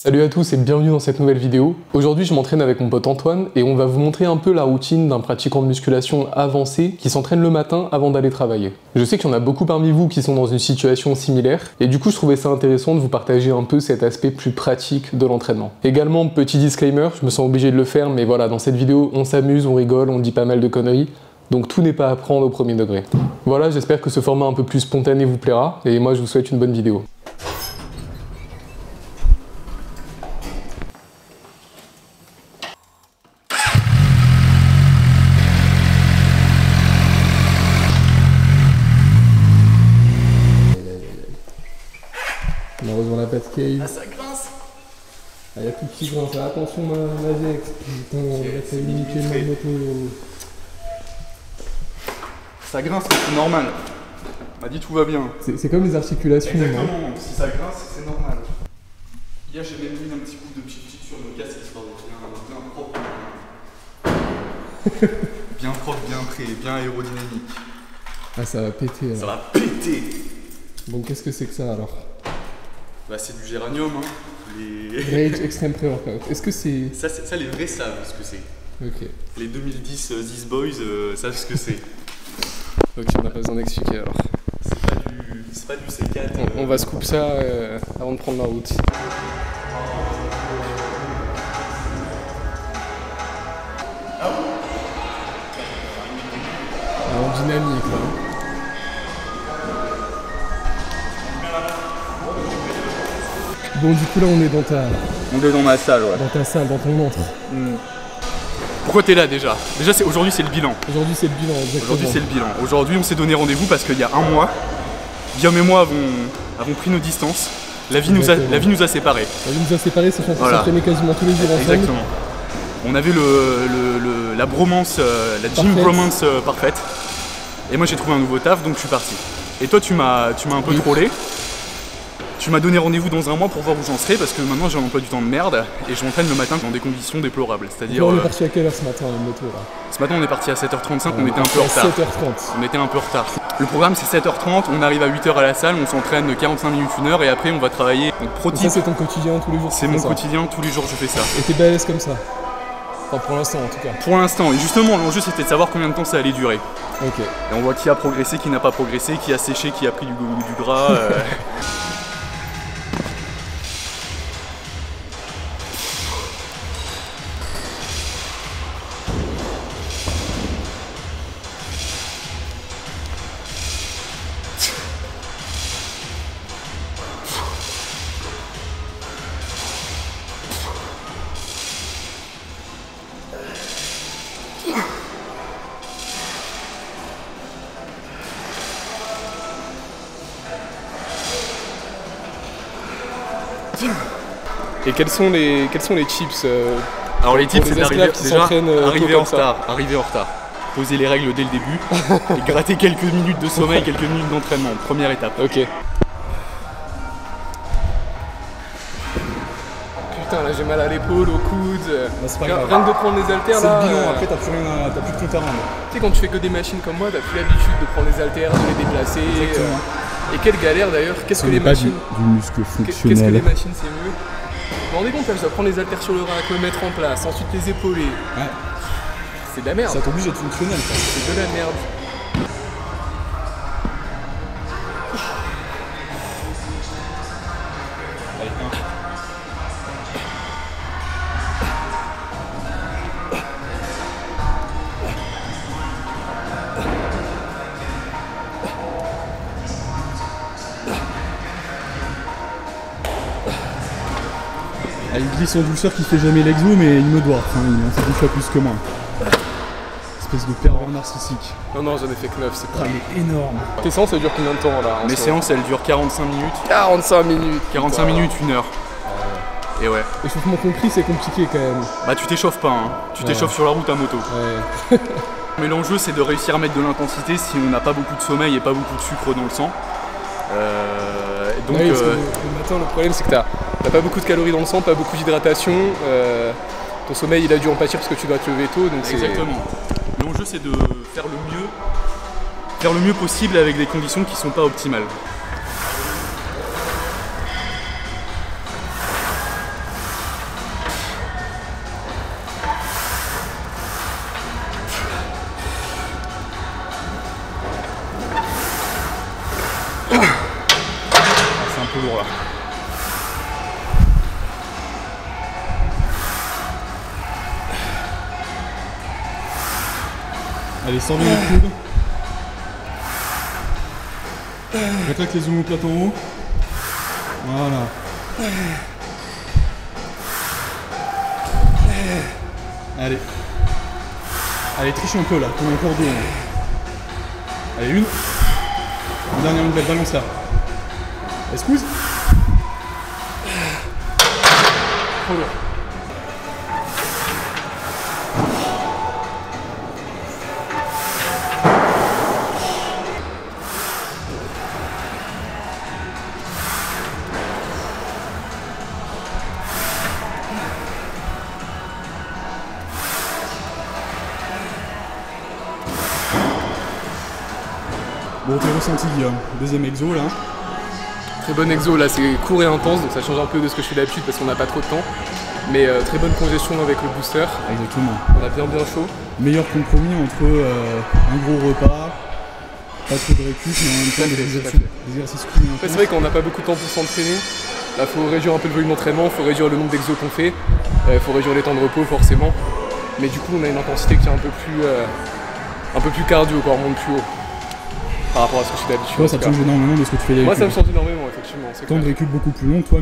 Salut à tous et bienvenue dans cette nouvelle vidéo. Aujourd'hui je m'entraîne avec mon pote Antoine et on va vous montrer un peu la routine d'un pratiquant de musculation avancé qui s'entraîne le matin avant d'aller travailler. Je sais qu'il y en a beaucoup parmi vous qui sont dans une situation similaire et du coup je trouvais ça intéressant de vous partager un peu cet aspect plus pratique de l'entraînement. Également, petit disclaimer, je me sens obligé de le faire mais voilà, dans cette vidéo on s'amuse, on rigole, on dit pas mal de conneries. Donc tout n'est pas à prendre au premier degré. Voilà, j'espère que ce format un peu plus spontané vous plaira et moi je vous souhaite une bonne vidéo. Malheureusement la Batcave. Ah, ça grince. Ah, y a plus de petits grinces. Attention ma Vex. Putain, on va faire limiter le moto. Ça grince, mais c'est normal. On m'a dit tout va bien. C'est comme les articulations. Exactement, si ça grince, c'est normal. Hier, j'ai même mis un petit coup de pchit sur le casque histoire de bien propre. Bien propre, bien prêt, bien aérodynamique. Ah, ça va péter. Ça va péter. Bon, qu'est-ce que c'est que ça alors? Bah, c'est du géranium, hein. Rage Extreme Pre-Workout. Est-ce que c'est... Ça, les vrais savent ce que c'est. Ok. Les 2010 These Boys savent ce que c'est. Ok, on n'a pas besoin d'expliquer alors. C'est pas du C4. On va se couper ça avant de prendre la route. En dynamique là. Bon, du coup là on est dans ta... On est dans ma salle, ouais. Dans ta salle, dans ton antre. Pourquoi t'es là déjà? Aujourd'hui c'est le bilan. Aujourd'hui c'est le bilan, exactement. Aujourd'hui c'est le bilan. Aujourd'hui on s'est donné rendez-vous parce qu'il y a un mois, Guillaume et moi avons pris nos distances. La vie nous a séparés. La vie nous a séparés, sachant qu'on s'entraînait quasiment tous les jours ensemble. Exactement. On avait la bromance, la gym bromance parfaite. Et moi j'ai trouvé un nouveau taf donc je suis parti. Et toi tu m'as un peu trollé. Tu m'as donné rendez-vous dans un mois pour voir où j'en serais parce que maintenant j'ai un emploi du temps de merde et je m'entraîne le matin dans des conditions déplorables. C'est-à-dire. On est parti à quelle heure ce matin en moto là? Ce matin on est parti à 7h35, on était un peu en retard. 7h30. On était un peu en retard. Le programme c'est 7h30, on arrive à 8h à la salle, on s'entraîne 45 minutes, 1 heure et après on va travailler. Donc pro-type. Ça c'est ton quotidien tous les jours? C'est mon quotidien, tous les jours je fais ça. Et t'es balèze comme ça? Enfin pour l'instant en tout cas. Pour l'instant, et justement l'enjeu c'était de savoir combien de temps ça allait durer. Ok. Et on voit qui a progressé, qui n'a pas progressé, qui a séché, qui a pris du gras. Et quels sont les tips Alors les tips c'est d'arriver déjà en retard. Poser les règles dès le début et gratter quelques minutes de sommeil, quelques minutes d'entraînement. Première étape. Ok. Putain là j'ai mal à l'épaule, au coude. Rien que de prendre les haltères là. C'est le bilan, après t'as plus de compte à rendre. Tu sais quand tu fais que des machines comme moi, t'as plus l'habitude de prendre les haltères, de les déplacer. Et quelle galère d'ailleurs, qu'est-ce que les machines. Du muscle fonctionnel. Qu'est-ce que les machines c'est mieux. Vous vous rendez compte là, je dois prendre les haltères sur le rack, me mettre en place, ensuite les épauler. Ouais. C'est de la merde. Ça t'oblige d'être fonctionnel. C'est de la merde. Il glisse en douceur qui fait jamais l'exo, mais il me doit. Enfin, il en fait 10 fois plus que moi. Espèce de pervers narcissique. Non, j'en ai fait que 9, c'est pas. Il est énorme. Tes séances, ça dure combien de temps là? Mes séances elles durent 45 minutes. 45 minutes. 45 minutes, 1 heure. Et ouais. Échauffement compris, c'est compliqué quand même. Bah tu t'échauffes pas, hein. Tu t'échauffes sur la route à moto. Ouais. Mais l'enjeu c'est de réussir à mettre de l'intensité si on n'a pas beaucoup de sommeil et pas beaucoup de sucre dans le sang. Donc, oui, parce que le matin, le problème c'est que t'as pas beaucoup de calories dans le sang, pas beaucoup d'hydratation. Ton sommeil il a dû en pâtir parce que tu dois te lever tôt. Donc exactement. L'enjeu c'est de faire le mieux possible avec des conditions qui sont pas optimales. Allez, sors bien les coudes. Rétracte les omoplates en haut. Voilà. Allez. Allez, triche un peu là, tourne encore deux. Allez, une. Une dernière nouvelle, balance là. Escousse. Trop lourd. Bon, t'es ressenti Guillaume, deuxième exo là. Très bon exo, là c'est court et intense, donc ça change un peu de ce que je fais d'habitude parce qu'on n'a pas trop de temps. Mais très bonne congestion avec le booster. Exactement. On a bien chaud. Meilleur compromis entre un gros repas, pas trop de récup, mais en même temps des exercices cool. C'est vrai qu'on n'a pas beaucoup de temps pour s'entraîner. Là il faut réduire un peu le volume d'entraînement, il faut réduire le nombre d'exos qu'on fait, il faut réduire les temps de repos forcément. Mais du coup on a une intensité qui est un peu plus cardio, quoi, on remonte plus haut. Par rapport à ce que je fais d'habitude. Toi, ça te change énormément de ce que tu fais d'habitude. Moi, ça me change énormément, effectivement. Temps de récup beaucoup plus long, toi,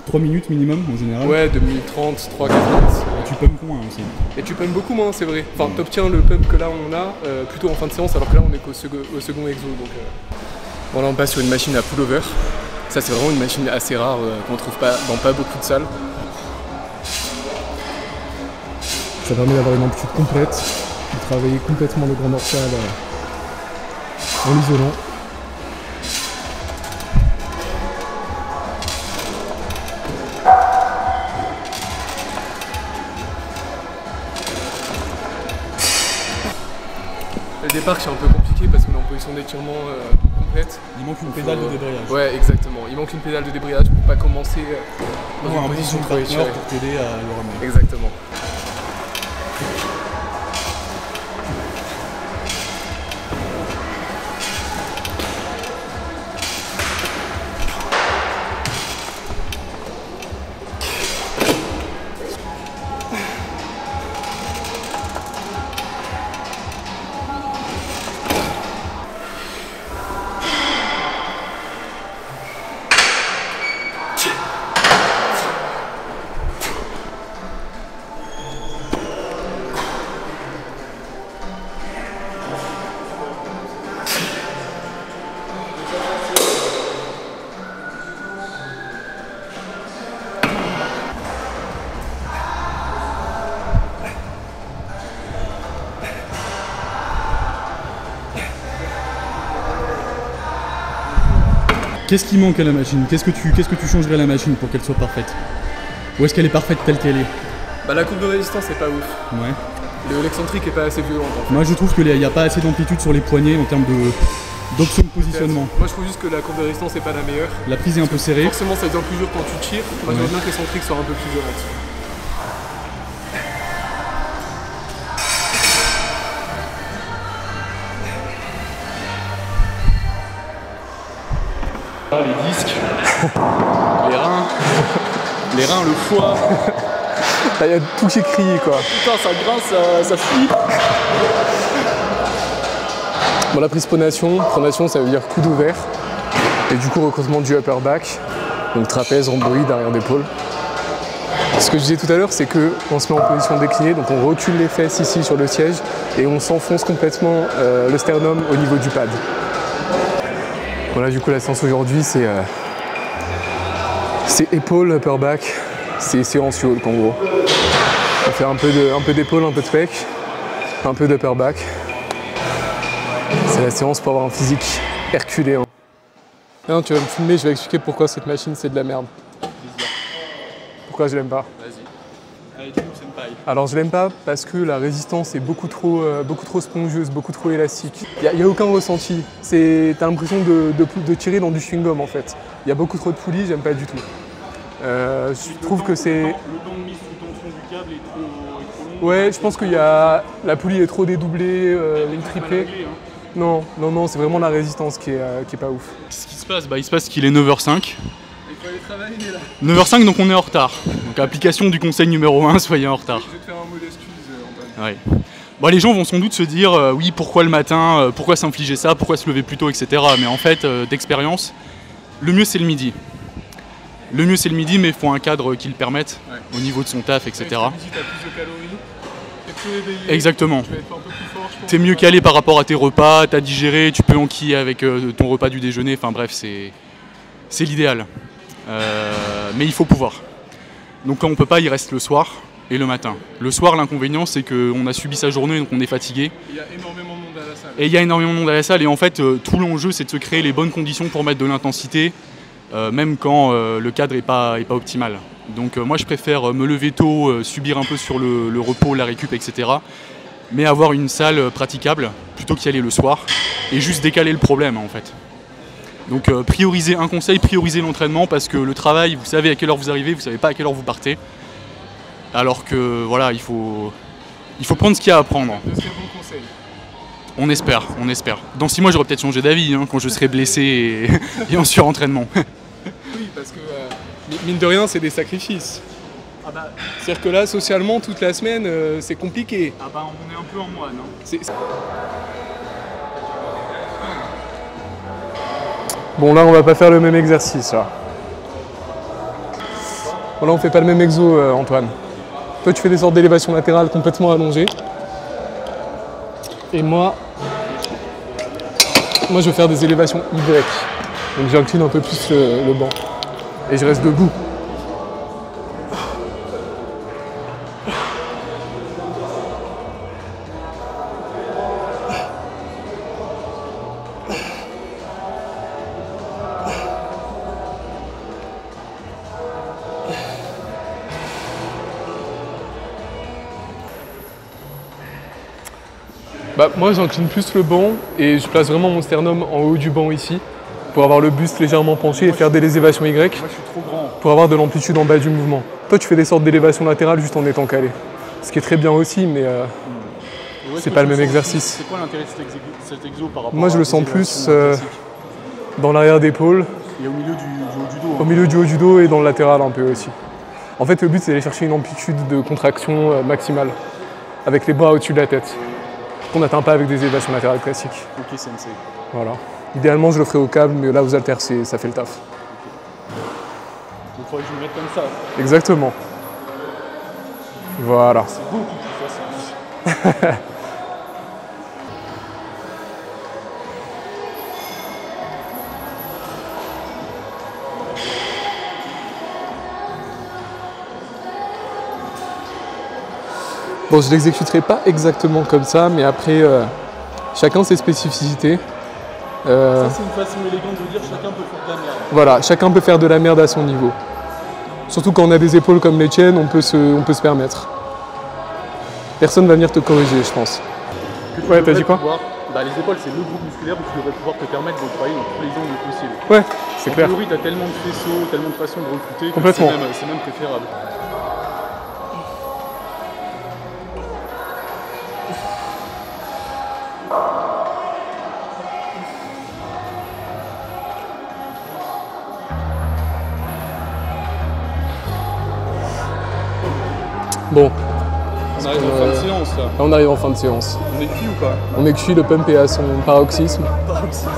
3 minutes minimum en général. Ouais, 2 minutes 30, 3, 4 minutes. Et tu pumpes moins aussi. Et tu pumpes beaucoup moins, c'est vrai. Enfin, t'obtiens le pump que là on a plutôt en fin de séance, alors que là on est au second exo. Donc, Voilà, on passe sur une machine à pullover. Ça, c'est vraiment une machine assez rare qu'on ne trouve pas dans pas beaucoup de salles. Ça permet d'avoir une amplitude complète, de travailler complètement le grand dorsal en l'isolant. Le départ c'est un peu compliqué parce qu'on est en position d'étirement complète. Il manque une pédale de débrayage. Ouais, exactement. Il manque une pédale de débrayage pour pas commencer dans une position trop étirée. Pour t'aider à le ramener. Exactement. Qu'est-ce qui manque à la machine? Qu'est-ce que tu changerais à la machine pour qu'elle soit parfaite? Ou est-ce qu'elle est parfaite telle qu'elle est? Bah la courbe de résistance est pas ouf. Ouais. L'excentrique est pas assez violente en fait. Moi je trouve qu'il n'y a pas assez d'amplitude sur les poignets en termes d'options de positionnement. Moi je trouve juste que la courbe de résistance est pas la meilleure. La prise est un peu serrée. Forcément ça devient plus dur quand tu tires. Moi je veux bien que l'excentrique soit un peu plus violente. Les disques, les reins, le foie. Là, il y a tout qui est crié quoi. Putain, ça grince, ça fuit. Bon, la prise pronation, ça veut dire coude ouvert. Et du coup, recrutement du upper back. Donc trapèze, rhomboïde, arrière d'épaule. Ce que je disais tout à l'heure, c'est qu'on se met en position déclinée, donc on recule les fesses ici sur le siège et on s'enfonce complètement le sternum au niveau du pad. Voilà, du coup la séance aujourd'hui c'est épaule, upper back, c'est séance walk en gros. On fait un peu d'épaule, un peu de pec, un peu d'upper back. C'est la séance pour avoir un physique herculéen. Non, tu vas me filmer, je vais expliquer pourquoi cette machine c'est de la merde. Pourquoi je l'aime pas? Vas-y. Allez, dis-nous, senpai. Alors je l'aime pas parce que la résistance est beaucoup trop spongieuse, beaucoup trop élastique. Il n'y a aucun ressenti. T'as l'impression de tirer dans du chewing-gum en fait. Il y a beaucoup trop de poulies, j'aime pas du tout. Je trouve que c'est... Le temps de mise sous tension du câble est trop long. Ouais, je pense qu'il y a... La poulie est trop dédoublée, triplée. Non, c'est vraiment la résistance qui est pas ouf. Qu'est-ce qui se passe? Bah, il se passe qu'il est 9h05. Il faut aller travailler là. 9h05, donc on est en retard. Donc application du conseil numéro 1, soyez en retard. Je vais te faire un mot d'excuse, Antoine. Ouais. Bon, les gens vont sans doute se dire oui, pourquoi le matin, pourquoi s'infliger ça, pourquoi se lever plus tôt, etc. Mais en fait, d'expérience, le mieux c'est le midi. Le mieux c'est le midi, mais il faut un cadre qui le permette au niveau de son taf, etc. Le midi, t'as plus de calories, t'es plus réveillé. Exactement. Tu vas être un peu plus fort, je pense. T'es mieux calé par rapport à tes repas, t'as digéré, tu peux enquiller avec ton repas du déjeuner, enfin bref, c'est l'idéal. Mais il faut pouvoir. Donc quand on peut pas, il reste le soir et le matin. Le soir, l'inconvénient, c'est qu'on a subi sa journée, donc on est fatigué. Il y a énormément de monde à la salle. Et il y a énormément de monde à la salle, et en fait, tout l'enjeu, c'est de se créer les bonnes conditions pour mettre de l'intensité, même quand le cadre est pas optimal. Donc moi, je préfère me lever tôt, subir un peu sur le repos, la récup, etc. Mais avoir une salle praticable, plutôt qu'y aller le soir, et juste décaler le problème, en fait. Donc prioriser un conseil, prioriser l'entraînement, parce que le travail, vous savez à quelle heure vous arrivez, vous savez pas à quelle heure vous partez. Alors que voilà, il faut prendre ce qu'il y a à prendre. De très bons conseils. On espère, on espère. Dans 6 mois, j'aurais peut-être changé d'avis quand je serai blessé et en surentraînement. Oui, parce que mine de rien, c'est des sacrifices. Ah bah, C'est-à-dire que là, socialement, toute la semaine, c'est compliqué. on est un peu en moine. Bon, là, on va pas faire le même exercice, là. Bon, là, on fait pas le même exo, Antoine. Toi, tu fais des sortes d'élévation latérale complètement allongées. Et moi, je vais faire des élévations Y. Donc, j'incline un peu plus le banc. Et je reste debout. Bah, moi j'incline plus le banc et je place vraiment mon sternum en haut du banc ici pour avoir le buste légèrement penché et faire des élévations Y Moi, je suis trop grand. pour avoir de l'amplitude en bas du mouvement. Toi tu fais des sortes d'élévation latérale juste en étant calé. Ce qui est très bien aussi mais c'est pas le même exercice. C'est quoi l'intérêt de cet exo par rapport Moi je le sens plus dans l'arrière d'épaule, et au milieu du haut du dos. au milieu du haut du dos et dans le latéral un peu aussi. En fait le but c'est d'aller chercher une amplitude de contraction maximale avec les bras au-dessus de la tête. Qu'on n'atteint pas avec des élévations latérales classiques. Ok, sensei. Voilà. Idéalement, je le ferai au câble, mais là, aux haltères, ça fait le taf. Donc il faudrait que je me mette comme ça. Exactement. Voilà. C'est beaucoup plus facile. Bon, je ne l'exécuterai pas exactement comme ça, mais après, chacun ses spécificités. Ça, c'est une façon élégante de dire chacun peut faire de la merde. Voilà, chacun peut faire de la merde à son niveau. Surtout quand on a des épaules comme les tiennes, on peut se permettre. Personne va venir te corriger, je pense. Ouais, t'as dit quoi? Les épaules, c'est le groupe musculaire où tu devrais pouvoir te permettre de travailler dans tous les angles possibles. Ouais, c'est clair. En théorie, t'as tellement de faisceaux, tellement de façons de recruter que Complètement. c'est même préférable. Bon, On arrive en fin de séance là. là on arrive en fin de séance. On est cuit ou pas? On est cuit, le pump est à son paroxysme. Paroxysme.